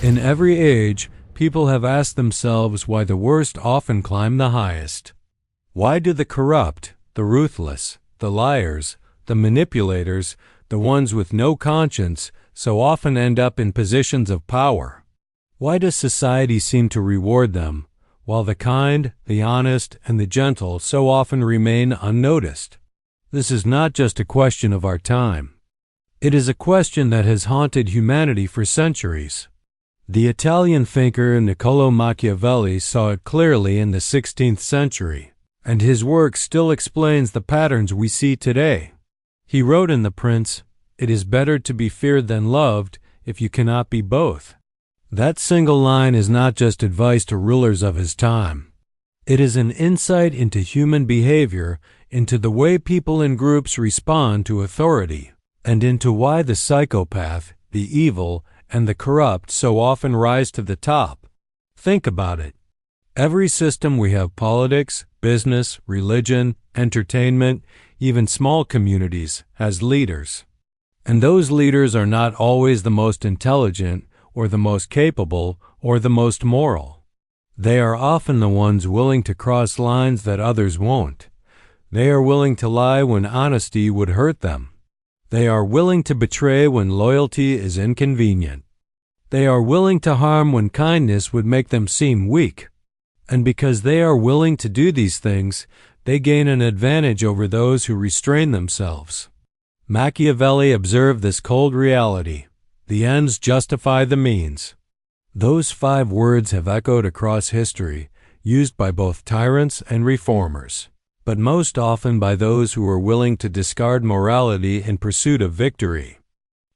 In every age, people have asked themselves why the worst often climb the highest. Why do the corrupt, the ruthless, the liars, the manipulators, the ones with no conscience, so often end up in positions of power? Why does society seem to reward them, while the kind, the honest, and the gentle so often remain unnoticed? This is not just a question of our time. It is a question that has haunted humanity for centuries. The Italian thinker Niccolò Machiavelli saw it clearly in the 16th century, and his work still explains the patterns we see today. He wrote in The Prince, "It is better to be feared than loved if you cannot be both." That single line is not just advice to rulers of his time. It is an insight into human behavior, into the way people in groups respond to authority, and into why the psychopath, the evil, and the corrupt so often rise to the top. Think about it. Every system we have, politics, business, religion, entertainment, even small communities, has leaders. And those leaders are not always the most intelligent, or the most capable, or the most moral. They are often the ones willing to cross lines that others won't. They are willing to lie when honesty would hurt them. They are willing to betray when loyalty is inconvenient. They are willing to harm when kindness would make them seem weak. And because they are willing to do these things, they gain an advantage over those who restrain themselves. Machiavelli observed this cold reality. The ends justify the means. Those 5 words have echoed across history, used by both tyrants and reformers, but most often by those who are willing to discard morality in pursuit of victory.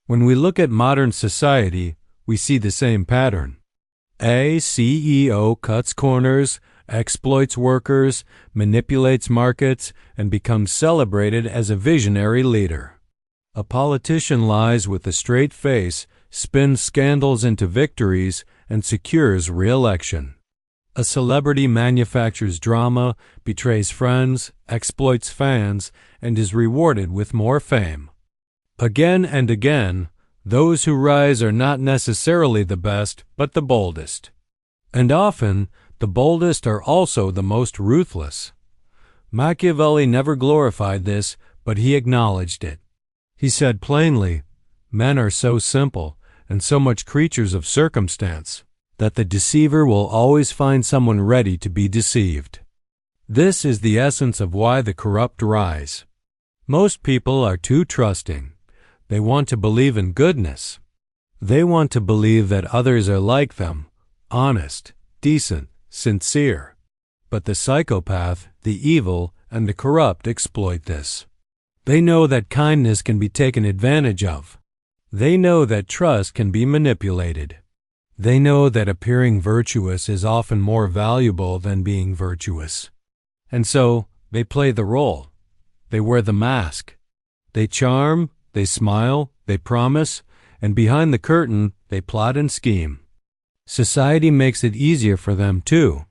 When we look at modern society, we see the same pattern. A CEO cuts corners, exploits workers, manipulates markets, and becomes celebrated as a visionary leader. A politician lies with a straight face, spins scandals into victories, and secures re-election. A celebrity manufactures drama, betrays friends, exploits fans, and is rewarded with more fame. Again and again, those who rise are not necessarily the best, but the boldest. And often, the boldest are also the most ruthless. Machiavelli never glorified this, but he acknowledged it. He said plainly, "Men are so simple, and so much creatures of circumstance, that the deceiver will always find someone ready to be deceived." This is the essence of why the corrupt rise. Most people are too trusting. They want to believe in goodness. They want to believe that others are like them, honest, decent, sincere. But the psychopath, the evil, and the corrupt exploit this. They know that kindness can be taken advantage of. They know that trust can be manipulated. They know that appearing virtuous is often more valuable than being virtuous. And so, they play the role. They wear the mask. They charm, they smile, they promise, and behind the curtain, they plot and scheme. Society makes it easier for them too,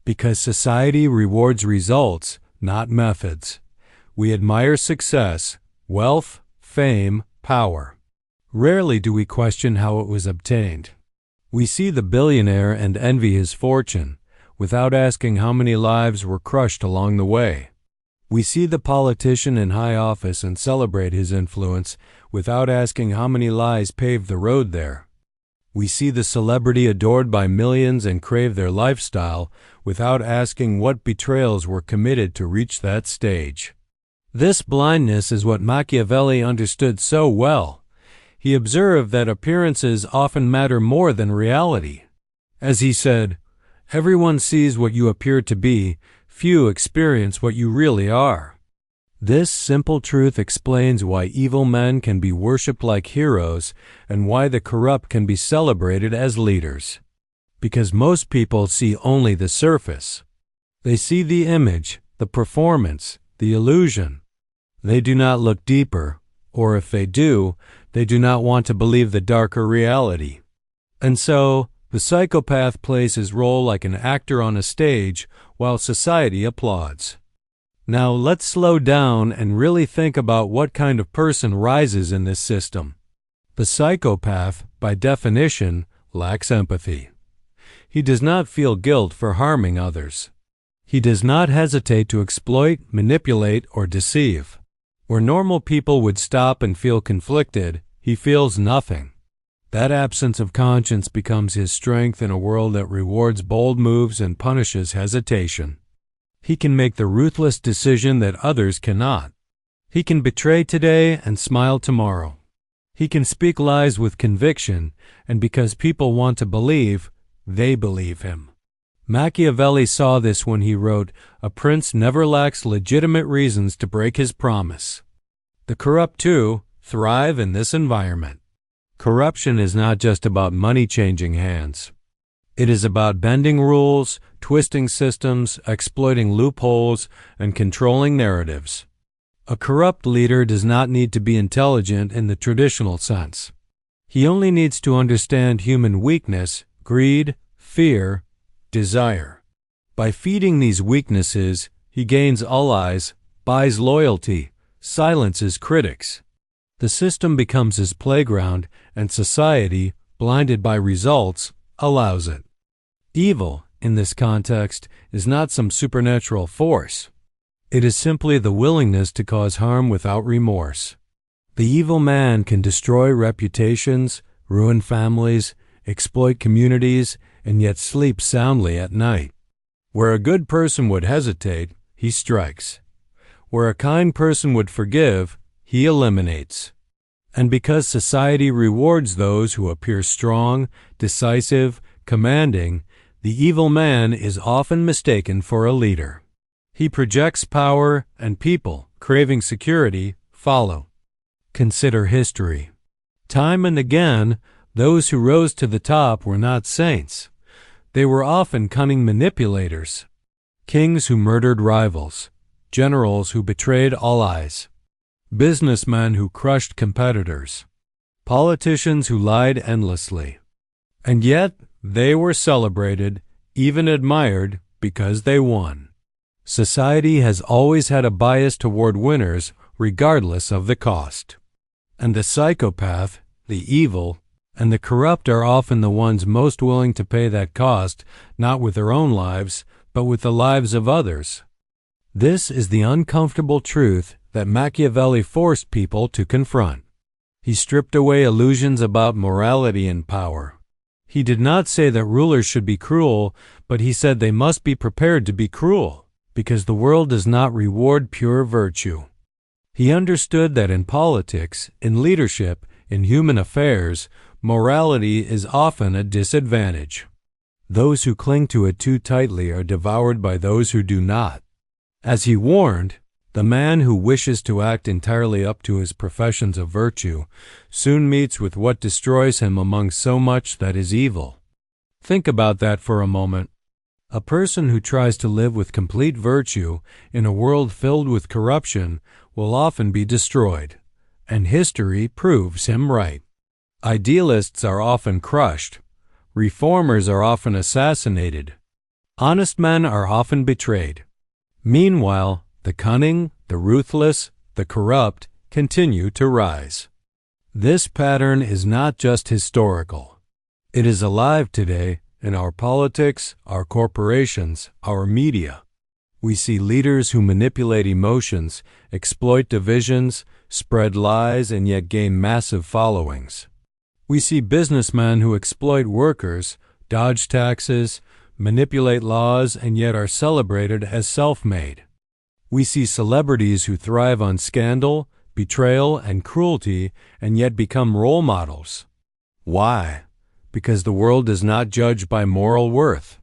because society rewards results, not methods. We admire success, wealth, fame, power. Rarely do we question how it was obtained. We see the billionaire and envy his fortune, without asking how many lives were crushed along the way. We see the politician in high office and celebrate his influence, without asking how many lies paved the road there. We see the celebrity adored by millions and crave their lifestyle, without asking what betrayals were committed to reach that stage. This blindness is what Machiavelli understood so well. He observed that appearances often matter more than reality. As he said, "Everyone sees what you appear to be, few experience what you really are." This simple truth explains why evil men can be worshipped like heroes and why the corrupt can be celebrated as leaders. Because most people see only the surface. They see the image, the performance, the illusion. They do not look deeper, or if they do not want to believe the darker reality. And so, the psychopath plays his role like an actor on a stage while society applauds. Now let's slow down and really think about what kind of person rises in this system. The psychopath, by definition, lacks empathy. He does not feel guilt for harming others. He does not hesitate to exploit, manipulate, or deceive. Where normal people would stop and feel conflicted, he feels nothing. That absence of conscience becomes his strength in a world that rewards bold moves and punishes hesitation. He can make the ruthless decision that others cannot. He can betray today and smile tomorrow. He can speak lies with conviction, and because people want to believe, they believe him. Machiavelli saw this when he wrote, "A prince never lacks legitimate reasons to break his promise." The corrupt, too, thrive in this environment. Corruption is not just about money changing hands. It is about bending rules, twisting systems, exploiting loopholes, and controlling narratives. A corrupt leader does not need to be intelligent in the traditional sense. He only needs to understand human weakness, greed, fear, desire. By feeding these weaknesses, he gains allies, buys loyalty, silences critics. The system becomes his playground, and society, blinded by results, allows it. Evil, in this context, is not some supernatural force. It is simply the willingness to cause harm without remorse. The evil man can destroy reputations, ruin families, exploit communities, and yet sleep soundly at night. Where a good person would hesitate, he strikes. Where a kind person would forgive, he eliminates. And because society rewards those who appear strong, decisive, commanding, the evil man is often mistaken for a leader. He projects power, and people, craving security, follow. Consider history. Time and again, those who rose to the top were not saints. They were often cunning manipulators. Kings who murdered rivals, generals who betrayed allies, businessmen who crushed competitors, politicians who lied endlessly. And yet, they were celebrated, even admired, because they won. Society has always had a bias toward winners, regardless of the cost. And the psychopath, the evil, and the corrupt are often the ones most willing to pay that cost, not with their own lives, but with the lives of others. This is the uncomfortable truth that Machiavelli forced people to confront. He stripped away illusions about morality and power. He did not say that rulers should be cruel, but he said they must be prepared to be cruel, because the world does not reward pure virtue. He understood that in politics, in leadership, in human affairs, morality is often a disadvantage. Those who cling to it too tightly are devoured by those who do not. As he warned, the man who wishes to act entirely up to his professions of virtue soon meets with what destroys him among so much that is evil. Think about that for a moment. A person who tries to live with complete virtue in a world filled with corruption will often be destroyed, and history proves him right. Idealists are often crushed. Reformers are often assassinated. Honest men are often betrayed. Meanwhile, the cunning, the ruthless, the corrupt continue to rise. This pattern is not just historical. It is alive today in our politics, our corporations, our media. We see leaders who manipulate emotions, exploit divisions, spread lies, and yet gain massive followings. We see businessmen who exploit workers, dodge taxes, manipulate laws, and yet are celebrated as self-made. We see celebrities who thrive on scandal, betrayal, and cruelty, and yet become role models. Why? Because the world does not judge by moral worth.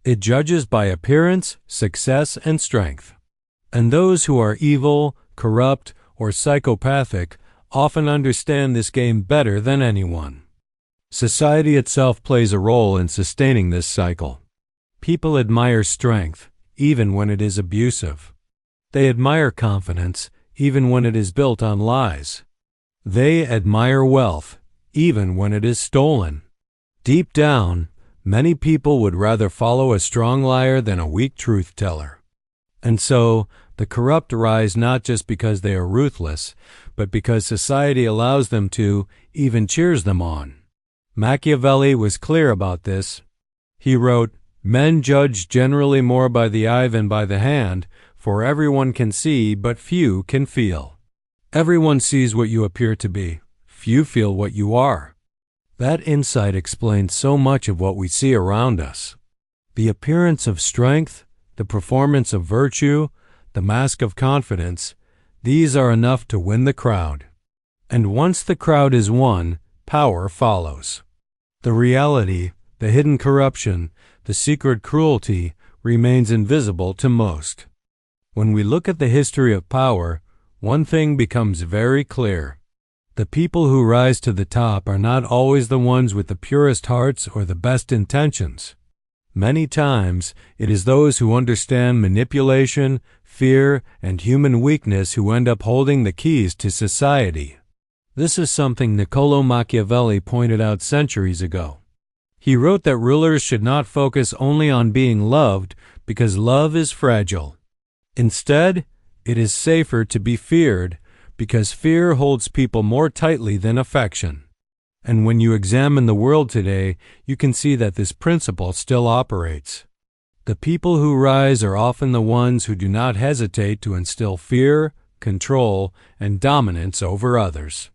It judges by appearance, success, and strength. And those who are evil, corrupt, or psychopathic often understand this game better than anyone. Society itself plays a role in sustaining this cycle. People admire strength, even when it is abusive. They admire confidence, even when it is built on lies. They admire wealth, even when it is stolen. Deep down, many people would rather follow a strong liar than a weak truth teller. And so, the corrupt rise not just because they are ruthless, but because society allows them to, even cheers them on. Machiavelli was clear about this. He wrote, "Men judge generally more by the eye than by the hand, for everyone can see, but few can feel." Everyone sees what you appear to be. Few feel what you are. That insight explains so much of what we see around us. The appearance of strength, the performance of virtue, the mask of confidence, these are enough to win the crowd. And once the crowd is won, power follows. The reality, the hidden corruption, the secret cruelty remains invisible to most. When we look at the history of power, one thing becomes very clear. The people who rise to the top are not always the ones with the purest hearts or the best intentions. Many times, it is those who understand manipulation, fear, and human weakness who end up holding the keys to society. This is something Niccolò Machiavelli pointed out centuries ago. He wrote that rulers should not focus only on being loved because love is fragile. Instead, it is safer to be feared because fear holds people more tightly than affection. And when you examine the world today, you can see that this principle still operates. The people who rise are often the ones who do not hesitate to instill fear, control, and dominance over others.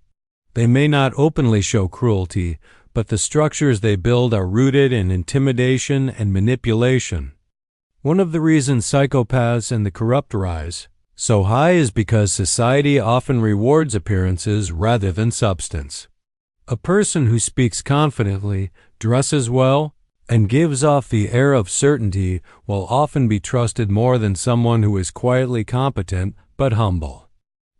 They may not openly show cruelty, but the structures they build are rooted in intimidation and manipulation. One of the reasons psychopaths and the corrupt rise so high is because society often rewards appearances rather than substance. A person who speaks confidently, dresses well, and gives off the air of certainty will often be trusted more than someone who is quietly competent but humble.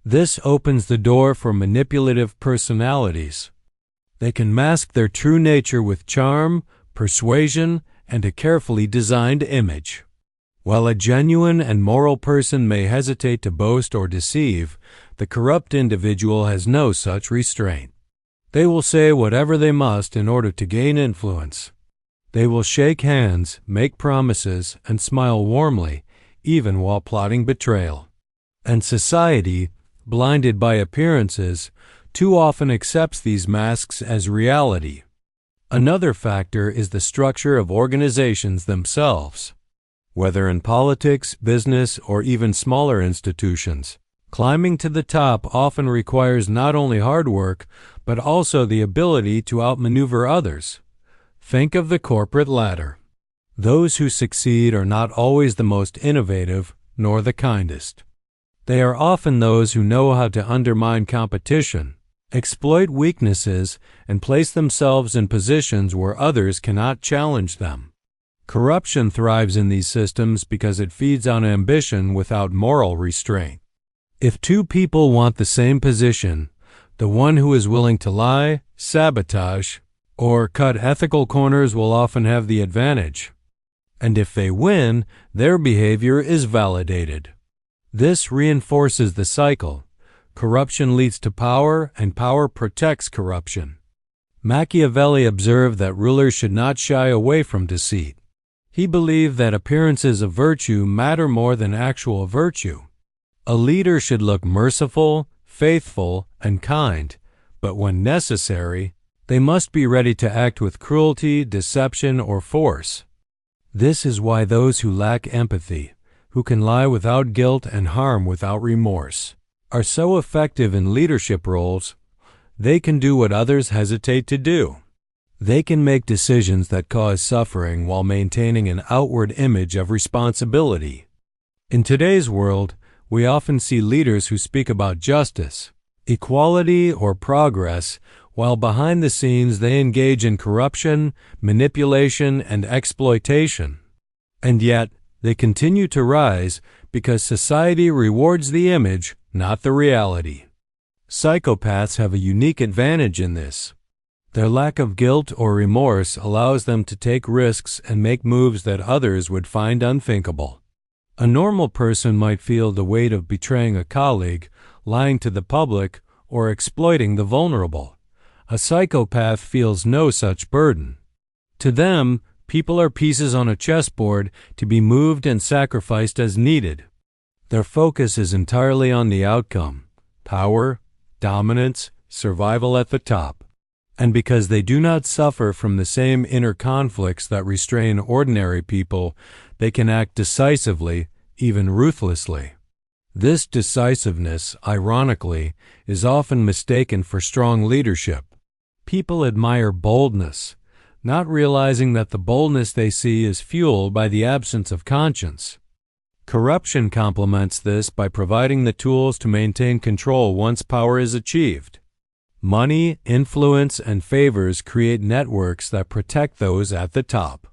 This opens the door for manipulative personalities. They can mask their true nature with charm, persuasion, and a carefully designed image. While a genuine and moral person may hesitate to boast or deceive, the corrupt individual has no such restraint. They will say whatever they must in order to gain influence. They will shake hands, make promises, and smile warmly, even while plotting betrayal. And society, blinded by appearances, too often accepts these masks as reality. Another factor is the structure of organizations themselves. Whether in politics, business, or even smaller institutions, climbing to the top often requires not only hard work, but also the ability to outmaneuver others. Think of the corporate ladder. Those who succeed are not always the most innovative, nor the kindest. They are often those who know how to undermine competition, exploit weaknesses, and place themselves in positions where others cannot challenge them. Corruption thrives in these systems because it feeds on ambition without moral restraint. If two people want the same position, the one who is willing to lie, sabotage, or cut ethical corners will often have the advantage. And if they win, their behavior is validated. This reinforces the cycle. Corruption leads to power, and power protects corruption. Machiavelli observed that rulers should not shy away from deceit. He believed that appearances of virtue matter more than actual virtue. A leader should look merciful, faithful, and kind, but when necessary, they must be ready to act with cruelty, deception, or force. This is why those who lack empathy, who can lie without guilt and harm without remorse, are so effective in leadership roles. They can do what others hesitate to do. They can make decisions that cause suffering while maintaining an outward image of responsibility. In today's world, we often see leaders who speak about justice, equality, or progress, while behind the scenes they engage in corruption, manipulation, and exploitation. And yet, they continue to rise because society rewards the image, not the reality. Psychopaths have a unique advantage in this. Their lack of guilt or remorse allows them to take risks and make moves that others would find unthinkable. A normal person might feel the weight of betraying a colleague, lying to the public, or exploiting the vulnerable. A psychopath feels no such burden. To them, people are pieces on a chessboard to be moved and sacrificed as needed. Their focus is entirely on the outcome: power, dominance, survival at the top. And because they do not suffer from the same inner conflicts that restrain ordinary people, they can act decisively, even ruthlessly. This decisiveness, ironically, is often mistaken for strong leadership. People admire boldness, not realizing that the boldness they see is fueled by the absence of conscience. Corruption complements this by providing the tools to maintain control once power is achieved. Money, influence, and favors create networks that protect those at the top.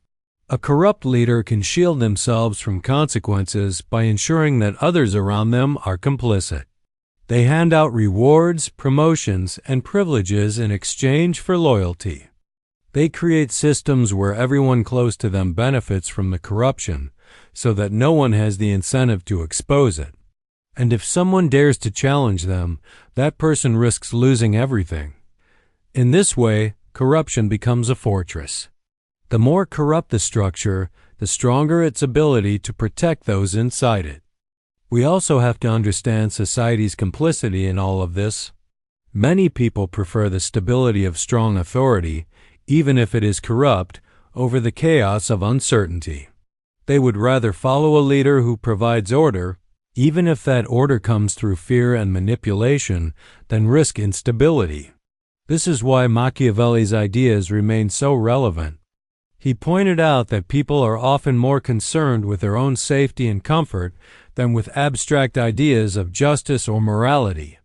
A corrupt leader can shield themselves from consequences by ensuring that others around them are complicit. They hand out rewards, promotions, and privileges in exchange for loyalty. They create systems where everyone close to them benefits from the corruption, so that no one has the incentive to expose it. And if someone dares to challenge them, that person risks losing everything. In this way, corruption becomes a fortress. The more corrupt the structure, the stronger its ability to protect those inside it. We also have to understand society's complicity in all of this. Many people prefer the stability of strong authority, even if it is corrupt, over the chaos of uncertainty. They would rather follow a leader who provides order, even if that order comes through fear and manipulation, than risk instability. This is why Machiavelli's ideas remain so relevant. He pointed out that people are often more concerned with their own safety and comfort than with abstract ideas of justice or morality.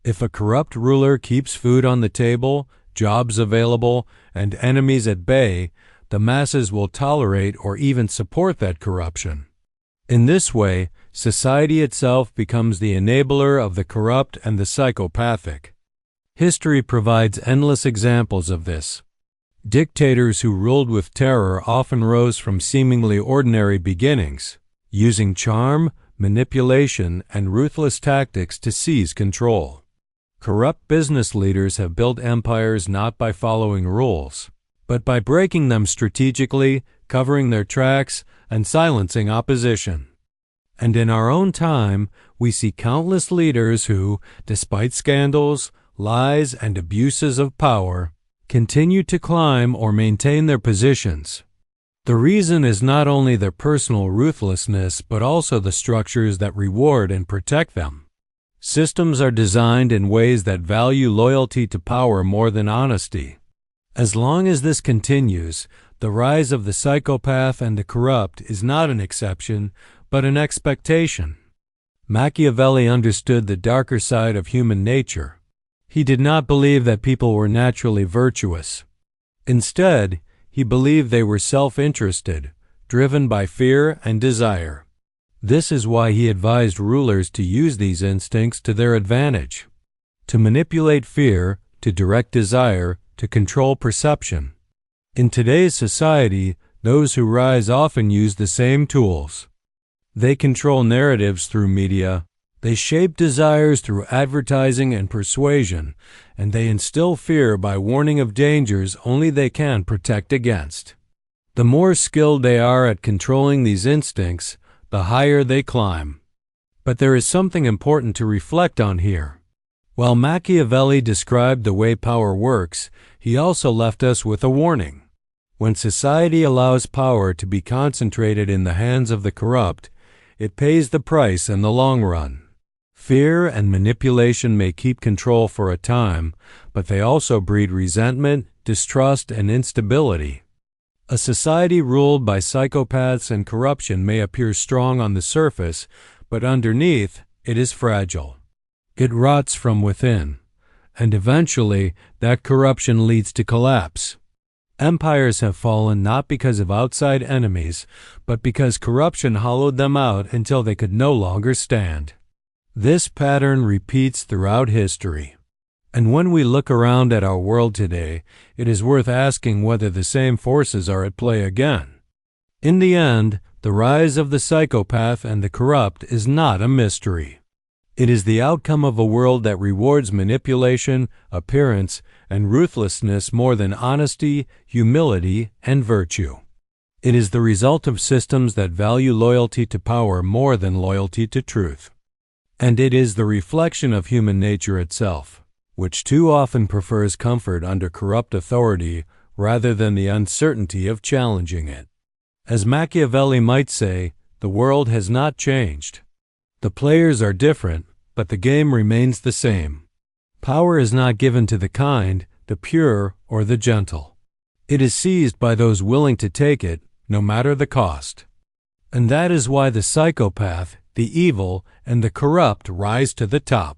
If a corrupt ruler keeps food on the table, jobs available, and enemies at bay, the masses will tolerate or even support that corruption. In this way, society itself becomes the enabler of the corrupt and the psychopathic. History provides endless examples of this. Dictators who ruled with terror often rose from seemingly ordinary beginnings, using charm, manipulation, and ruthless tactics to seize control. Corrupt business leaders have built empires not by following rules, but by breaking them strategically, covering their tracks, and silencing opposition. And in our own time, we see countless leaders who, despite scandals, lies, and abuses of power, continue to climb or maintain their positions. The reason is not only their personal ruthlessness, but also the structures that reward and protect them. Systems are designed in ways that value loyalty to power more than honesty. As long as this continues, the rise of the psychopath and the corrupt is not an exception, but an expectation. Machiavelli understood the darker side of human nature. He did not believe that people were naturally virtuous. Instead, he believed they were self-interested, driven by fear and desire. This is why he advised rulers to use these instincts to their advantage, to manipulate fear, to direct desire, to control perception. In today's society, those who rise often use the same tools. They control narratives through media, they shape desires through advertising and persuasion, and they instill fear by warning of dangers only they can protect against. The more skilled they are at controlling these instincts, the higher they climb. But there is something important to reflect on here. While Machiavelli described the way power works, he also left us with a warning. When society allows power to be concentrated in the hands of the corrupt, it pays the price in the long run. Fear and manipulation may keep control for a time, but they also breed resentment, distrust, and instability. A society ruled by psychopaths and corruption may appear strong on the surface, but underneath, it is fragile. It rots from within, and eventually, that corruption leads to collapse. Empires have fallen not because of outside enemies, but because corruption hollowed them out until they could no longer stand. This pattern repeats throughout history. And when we look around at our world today, it is worth asking whether the same forces are at play again. In the end, the rise of the psychopath and the corrupt is not a mystery. It is the outcome of a world that rewards manipulation, appearance, and ruthlessness more than honesty, humility, and virtue. It is the result of systems that value loyalty to power more than loyalty to truth. And it is the reflection of human nature itself. which too often prefers comfort under corrupt authority rather than the uncertainty of challenging it. As Machiavelli might say, the world has not changed. The players are different, but the game remains the same. Power is not given to the kind, the pure, or the gentle. It is seized by those willing to take it, no matter the cost. And that is why the psychopath, the evil, and the corrupt rise to the top.